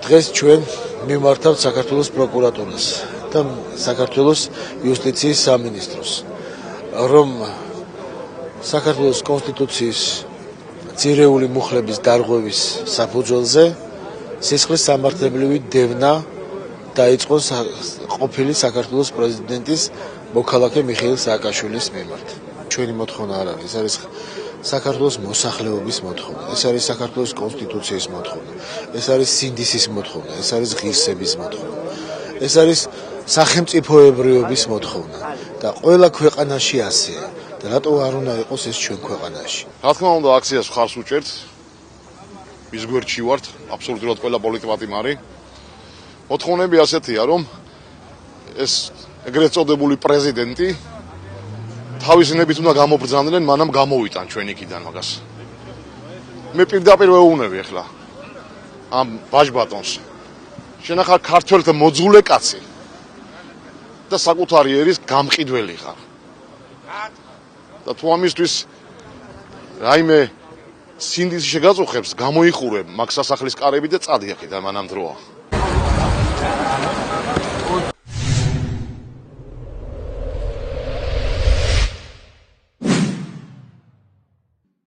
დღეს ჩვენ მიმართავთ საქართველოს პროკურატურას და საქართველოს იუსტიციის სამინისტროს, რომ საქართველოს კონსტიტუციის ძირეული მუხლების დარღვევის საფუძველზე სისხლის სამართლებრივი დევნა დაიწყოს ყოფილი საქართველოს პრეზიდენტის მოქალაქე მიხეილ სააკაშვილის მიმართ. ჩვენი მოთხოვნა არ არის, ეს არის საქართველოს მოსახლეობის მოთხოვნა, ეს არის საქართველოს კონსტიტუციის მოთხოვნა, ეს არის სინდისის მოთხოვნა, ეს არის ღირსების მოთხოვნა, ეს არის სახელმწიფოებრიობის მოთხოვნა და ყველა ქვეყანაში ასეა და რატო არ უნდა იყოს ეს ჩვენ ქვეყანაში. რა თქმა უნდა, აქციას ხარს უჭერთ. ის გვერდში ვართ, აბსოლუტურად ყველა პოლიტიკმარი. მოთხოვნები ასეთია, რომ ეს ეგრეთ წოდებული პრეზიდენტი თავისი ნებით უნდა გამობრძანდნენ, მანამ გამოვიტან ჩვენ იქიდან მაგას. მე პირდაპირ ვეუბნები ახლა ამ ბაჟბატონს. შენ ახლა ქართველთა მოძღულე კაცი და საკუთარი ერის გამყიდველი ხარ. და თუ ამისთვის რაიმე სინდისი შეგაწუხებს, გამოიხურებ მაგ სასახლის კარები და წადი აქედან მანამ დროა.